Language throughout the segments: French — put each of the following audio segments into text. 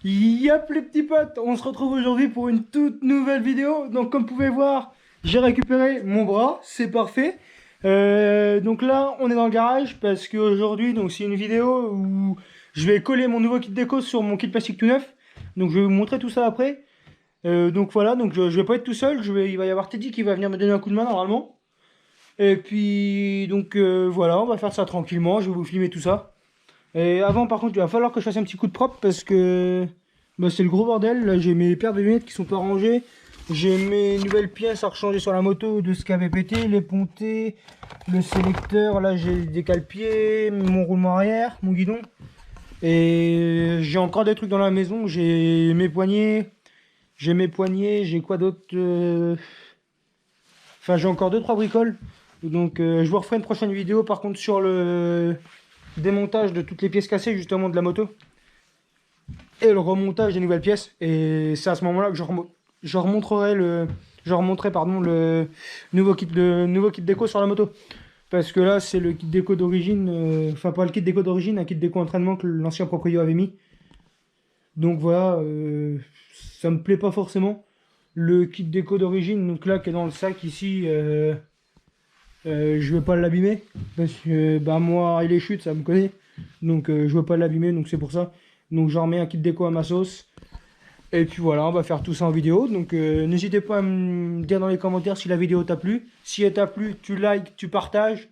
Yep les petits potes, on se retrouve aujourd'hui pour une toute nouvelle vidéo. Donc comme vous pouvez voir, j'ai récupéré mon bras, c'est parfait. Donc là, on est dans le garage parce qu'aujourd'hui, donc c'est une vidéo où je vais coller mon nouveau kit déco sur mon kit plastique tout neuf. Donc je vais vous montrer tout ça après. Donc voilà, donc je vais pas être tout seul, il va y avoir Teddy qui va venir me donner un coup de main normalement. Et puis donc voilà, on va faire ça tranquillement, je vais vous filmer tout ça. Et avant, par contre, il va falloir que je fasse un petit coup de propre parce que bah, c'est le gros bordel. Là, j'ai mes paires de lunettes qui sont pas rangées. J'ai mes nouvelles pièces à rechanger sur la moto de ce qui avait pété, les pontées, le sélecteur. Là, j'ai des cale-pieds, mon roulement arrière, mon guidon. Et j'ai encore des trucs dans la maison. J'ai quoi d'autre Enfin, j'ai encore 2-3 bricoles. Donc, je vous referai une prochaine vidéo par contre sur le démontage de toutes les pièces cassées justement de la moto et le remontage des nouvelles pièces. Et c'est à ce moment là que je remonterai le nouveau kit déco sur la moto, parce que là c'est le kit déco d'origine, enfin pas le kit déco d'origine, un kit déco entraînement que l'ancien proprio avait mis. Donc voilà, ça me plaît pas forcément le kit déco d'origine, donc là qui est dans le sac ici. Je veux pas l'abîmer parce que bah moi il est chute, ça me connaît, donc je veux pas l'abîmer, donc c'est pour ça. Donc j'en remets un kit déco à ma sauce et puis voilà, on va faire tout ça en vidéo. Donc n'hésitez pas à me dire dans les commentaires si la vidéo t'a plu. Si elle t'a plu, tu likes, tu partages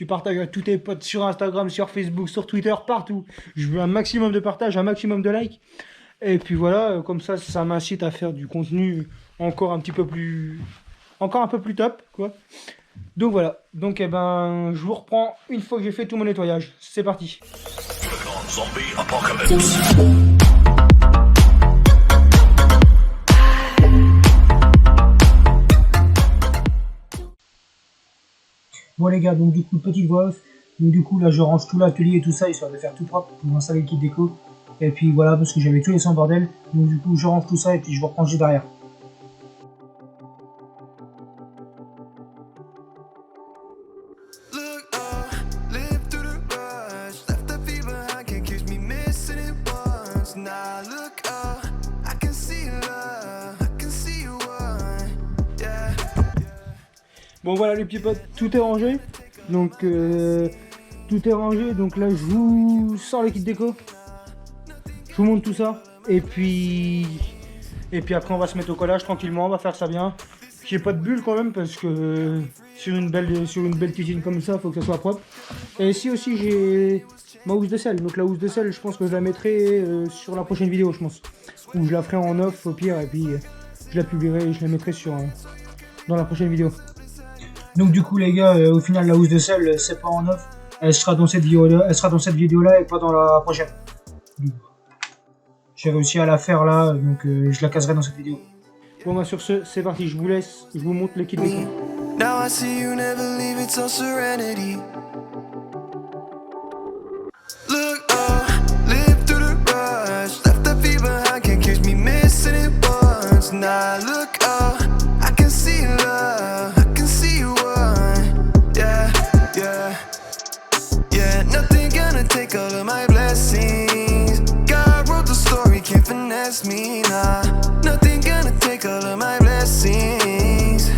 à tous tes potes sur Instagram, sur Facebook, sur Twitter, partout. Je veux un maximum de partage, un maximum de likes. Et puis voilà, comme ça m'incite à faire du contenu encore un petit peu plus, encore un peu plus top quoi. Donc voilà, donc eh ben, je vous reprends une fois que j'ai fait tout mon nettoyage. C'est parti. Zombie apocalypse. Bon les gars, donc du coup, petite voix off. Donc du coup, là, je range tout l'atelier et tout ça, histoire de faire tout propre pour installer le kit déco. Et puis voilà, parce que j'avais tout laissé en bordel. Donc du coup, je range tout ça et puis je vous reprends juste derrière. Bon voilà les petits potes, tout est rangé. Donc tout est rangé. Donc là je vous sors le kit déco. Je vous montre tout ça. Et puis après on va se mettre au collage tranquillement, on va faire ça bien. J'ai pas de bulle quand même parce que sur une belle cuisine comme ça, faut que ça soit propre. Et ici aussi j'ai ma housse de sel. Donc la housse de sel, je pense que je la mettrai sur la prochaine vidéo, je pense. Ou je la ferai en off au pire et puis je la publierai et je la mettrai dans la prochaine vidéo. Donc du coup les gars, au final la housse de sel c'est pas en off, elle sera dans cette vidéo là et pas dans la prochaine. J'ai réussi à la faire là, donc je la caserai dans cette vidéo. Bon bah sur ce, c'est parti, je vous laisse, je vous montre le kit déco. Now I see you never leave, it's all serenity. Look up, live through the rush, left the feet behind, can't catch me missing it once. Now look up, I can see love. Take all of my blessings. God wrote the story, can't finesse me, nah. Nothing gonna take all of my blessings,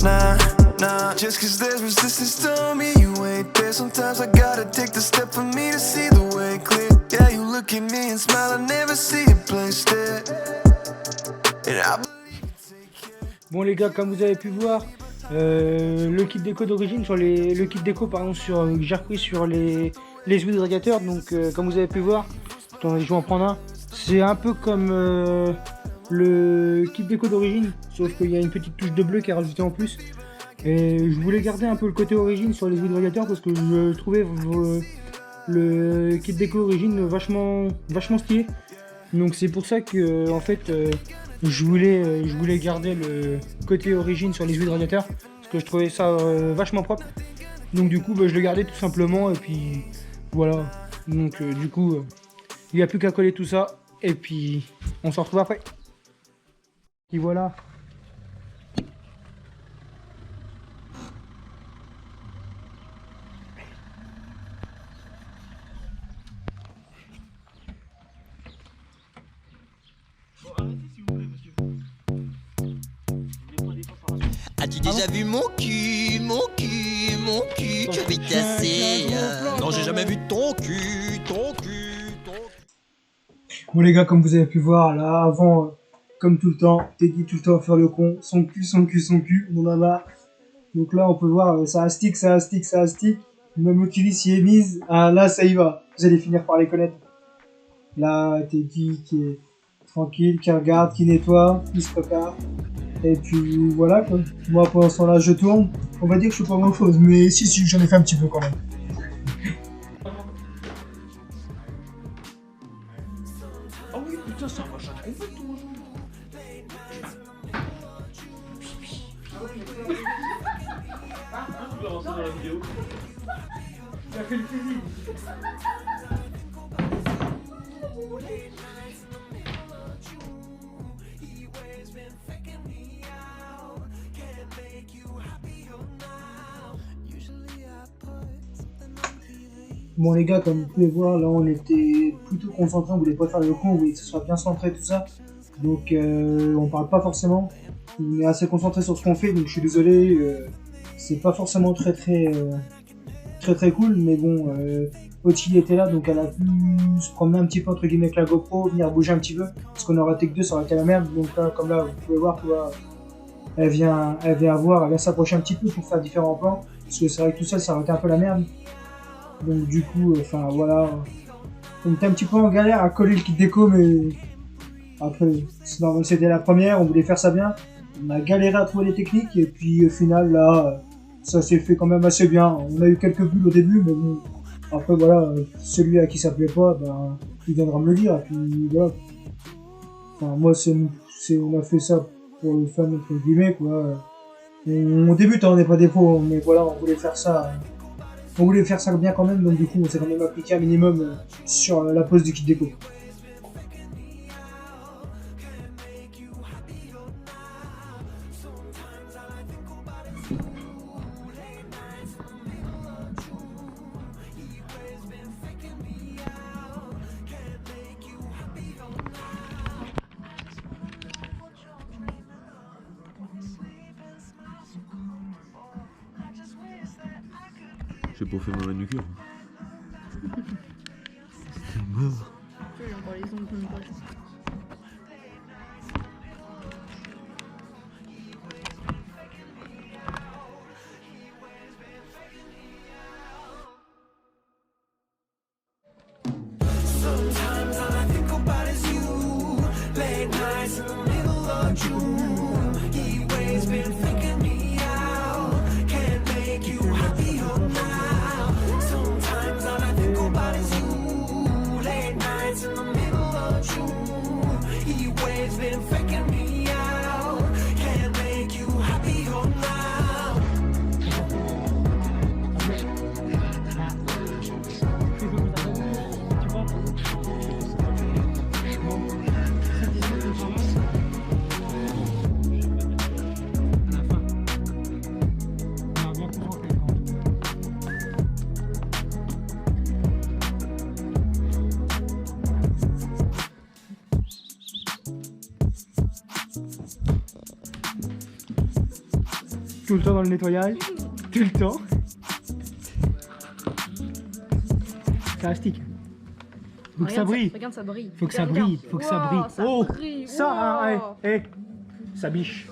nah, nah. Just cause there's resistance, don't mean you ain't there. Sometimes I gotta take the step for me to see the way clear. Yeah, you look at me and smile, I never see it placed there. And I Bon les gars, comme vous avez pu voir, le kit déco d'origine le kit déco pardon que j'ai repris sur les huiles de radiateur. Donc comme vous avez pu voir, attendez, je vais en prendre un. C'est un peu comme le kit déco d'origine, sauf qu'il y a une petite touche de bleu qui est rajoutée en plus. Et je voulais garder un peu le côté origine sur les huiles de radiateur parce que je trouvais le kit déco origine vachement stylé. Donc c'est pour ça que en fait je voulais garder le côté origine sur les huiles de radiateur parce que je trouvais ça vachement propre. Donc du coup bah, je le gardais tout simplement et puis voilà. Donc du coup il n'y a plus qu'à coller tout ça et puis on se retrouve après. Et voilà. As-tu déjà vu mon cul, mon cul, mon cul, cuirassé? Non, j'ai jamais vu ton cul, ton cul, ton cul. Bon les gars, comme vous avez pu voir là, avant, comme tout le temps, Teddy tout le temps à faire le con, son cul, son cul, son cul, on en a marre. Donc là on peut voir, ça astique, ça astique, ça astique. Même Oculus y est mise, ah là ça y va, vous allez finir par les connaître. Là, Teddy qui est tranquille, qui regarde, qui nettoie, qui se prépare. Et puis voilà quoi. Moi pendant ce temps-là je tourne, on va dire que je fais pas grand chose, mais si j'en ai fait un petit peu quand même. Ah oui, putain, c'est un machin de compète, ton machin. Tu vas rentrer dans la vidéo. Ça fait le physique. Bon les gars, comme vous pouvez voir, là on était plutôt concentrés, on voulait pas faire le con, on voulait que ce soit bien centré tout ça. Donc on parle pas forcément, on est assez concentré sur ce qu'on fait, donc je suis désolé, c'est pas forcément très cool, mais bon, Oti était là, donc elle a pu se promener un petit peu entre guillemets avec la GoPro, venir bouger un petit peu, parce qu'on aurait été que deux, ça aurait été la merde, donc là, comme là, vous pouvez voir, elle vient voir, elle vient s'approcher un petit peu pour faire différents plans, parce que c'est vrai que tout seul, ça aurait été un peu la merde. Donc du coup, enfin voilà, on était un petit peu en galère à coller le kit déco, mais après, c'est normal, c'était la première, on voulait faire ça bien, on a galéré à trouver les techniques, et puis au final, là, ça s'est fait quand même assez bien. On a eu quelques bulles au début, mais bon, après voilà, celui à qui ça plaît pas, ben, il viendra me le dire, et puis voilà. Enfin, moi, on a fait ça pour le fun, entre guillemets, quoi. On débute, hein, on n'est pas des pros, mais voilà, on voulait faire ça. On voulait faire ça bien quand même, donc du coup on s'est quand même appliqué un minimum sur la pose du kit déco. J'ai pas fait ma manucure. Sometimes all I think about is you. Late nights in the middle of June. Heat waves been faking me out. Can't make you happier now. Sometimes all I think about is you. Late nights in the middle of June. Heat waves been faking me out. Can't make you happier now. Tout le temps dans le nettoyage, tout le temps. Ça astique. Faut que ça brille. Regarde, ça brille. Faut que ça brille, faut que ça brille. Wow, ça Oh, brille. ça, Wow. hein, ça biche.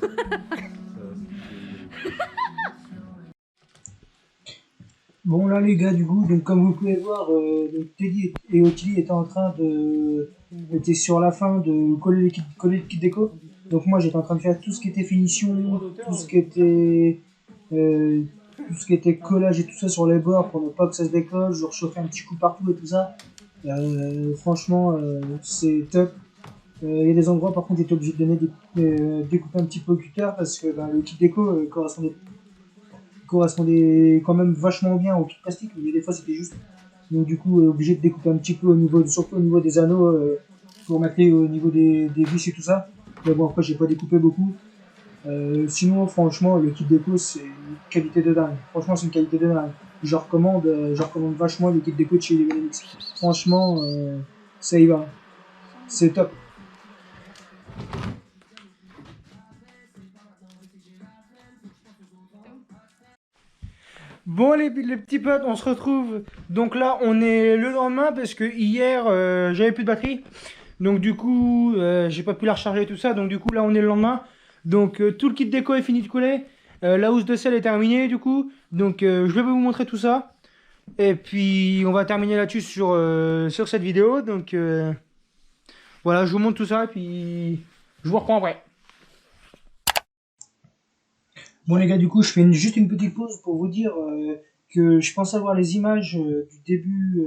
Bon là les gars, du coup, donc comme vous pouvez voir, donc Teddy et Otili étaient en train étaient sur la fin de coller le kit déco. Donc moi j'étais en train de faire tout ce qui était finition, tout ce qui était collage et tout ça sur les bords pour ne pas que ça se décolle. Je rechauffais un petit coup partout et tout ça. Franchement c'est top. Il y a des endroits par contre j'étais obligé de découper un petit peu au cutter parce que le kit déco correspondait quand même vachement bien au kit plastique, mais des fois c'était juste. Donc du coup obligé de découper un petit peu surtout au niveau des anneaux pour mettre au niveau des vis et tout ça. Mais bon après j'ai pas découpé beaucoup. Sinon franchement le kit déco c'est une qualité de dingue. Franchement c'est une qualité de dingue. Je recommande vachement le kit déco de chez Lemonix. Franchement ça y va. C'est top. Bon les petits potes, on se retrouve. Donc là, on est le lendemain parce que hier, j'avais plus de batterie. Donc du coup, j'ai pas pu la recharger et tout ça. Donc du coup, là, on est le lendemain. Donc tout le kit déco est fini de couler. La housse de sel est terminée du coup. Donc je vais vous montrer tout ça. Et puis on va terminer là-dessus sur cette vidéo. Donc voilà, je vous montre tout ça et puis je vous reprends après. Bon les gars, du coup, je fais juste une petite pause pour vous dire que je pense avoir les images du début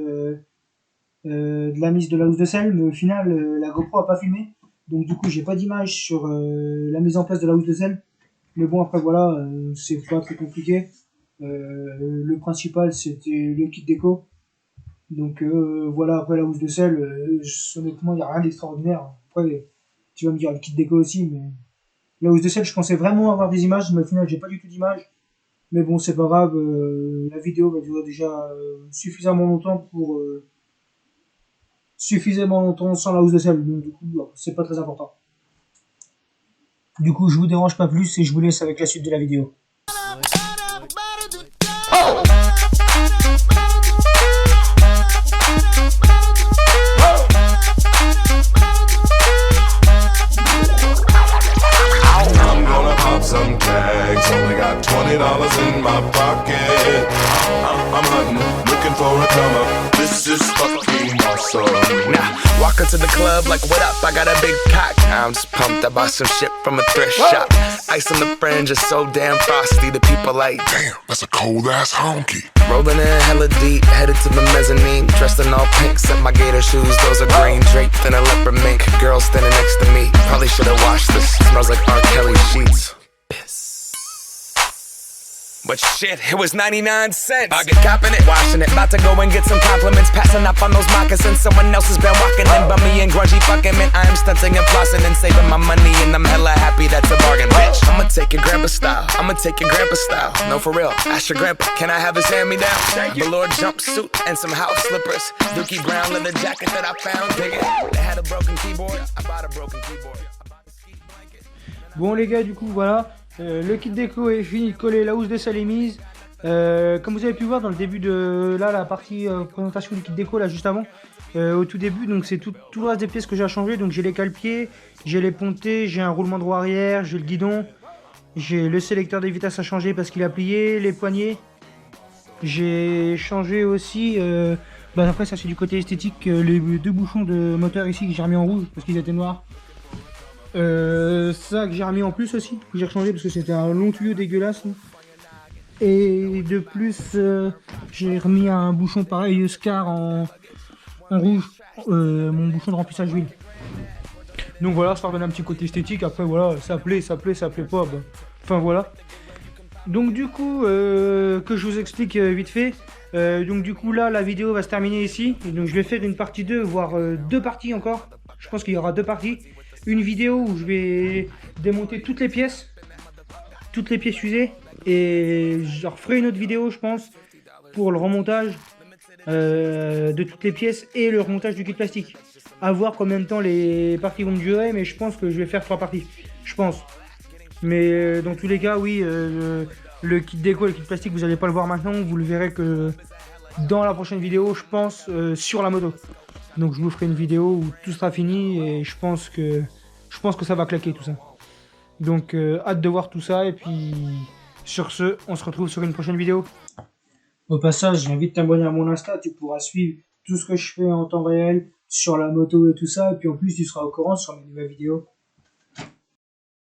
de la mise de la housse de sel, mais au final, la GoPro a pas filmé. Donc du coup, j'ai pas d'image sur la mise en place de la housse de sel. Mais bon, après voilà, c'est pas très compliqué. Le principal, c'était le kit déco. Donc voilà, après la housse de sel, honnêtement, il n'y a rien d'extraordinaire. Après, tu vas me dire le kit déco aussi, mais... La housse de sel, je pensais vraiment avoir des images, mais au final, j'ai pas du tout d'images. Mais bon, c'est pas grave, la vidéo va durer déjà suffisamment longtemps pour... suffisamment longtemps sans la housse de sel, donc du coup, c'est pas très important. Du coup, je vous dérange pas plus et je vous laisse avec la suite de la vidéo. Some tags, only got $20 in my pocket. I'm hunting, looking for a come up. This is fucking awesome. Now, walk into the club like, what up? I got a big cock. I'm just pumped. I bought some shit from a thrift shop. Ice on the fringe is so damn frosty. The people like, Damn, that's a cold ass honky. rolling in hella deep, headed to the mezzanine. Dressed in all pink, set my gator shoes. Those are green, draped in a leopard mink. Girl standing next to me. Probably should have washed this. Smells like R. Kelly sheets. But shit, it was 99 cents. I get copping it, washing it. About to go and get some compliments. Passing up on those moccasins. Someone else has been walking in. Bummy and grungy fucking man. I am stunting and flossing and saving my money. And I'm hella happy that's a bargain, bitch. I'ma take your grandpa style. I'ma take your grandpa style. No, for real. Ask your grandpa, can I have his hand-me-down? Velour jumpsuit and some house slippers. Dookie brown leather jacket that I found. Dig it. They had a broken keyboard. I bought a broken keyboard. I bought a ski blanket. Bon les gars, du coup, voilà. Le kit déco est fini de coller, la housse de sel est mise. Comme vous avez pu voir dans le début de la partie présentation du kit déco là juste avant, au tout début, donc c'est tout le reste des pièces que j'ai à changer. Donc j'ai les cale-pieds, j'ai les pontées, j'ai un roulement de roue arrière, j'ai le guidon, j'ai le sélecteur des vitesses à changer parce qu'il a plié, les poignées. J'ai changé aussi, après ça c'est du côté esthétique, les deux bouchons de moteur ici que j'ai remis en rouge parce qu'ils étaient noirs. Ça que j'ai remis en plus aussi, que j'ai rechangé parce que c'était un long tuyau dégueulasse. Et de plus, j'ai remis un bouchon pareil Scar en rouge, mon bouchon de remplissage d'huile. Donc voilà, ça redonne un petit côté esthétique. Après voilà, ça plaît pas. Bah. Enfin voilà. Donc du coup, que je vous explique vite fait. Donc du coup là, la vidéo va se terminer ici. Et donc je vais faire une partie 2, voire deux parties encore. Je pense qu'il y aura deux parties. Une vidéo où je vais démonter toutes les pièces usées, et je referai une autre vidéo je pense pour le remontage de toutes les pièces et le remontage du kit plastique. À voir combien de temps les parties vont me durer, mais je pense que je vais faire 3 parties, je pense. Mais dans tous les cas, oui, le kit déco et le kit plastique, vous n'allez pas le voir maintenant, vous le verrez que dans la prochaine vidéo, je pense, sur la moto. Donc je vous ferai une vidéo où tout sera fini et je pense que ça va claquer tout ça. Donc hâte de voir tout ça et puis sur ce, on se retrouve sur une prochaine vidéo. Au passage, j'invite à t'abonner à mon Insta, tu pourras suivre tout ce que je fais en temps réel sur la moto et tout ça. Et puis en plus, tu seras au courant sur mes nouvelles vidéos.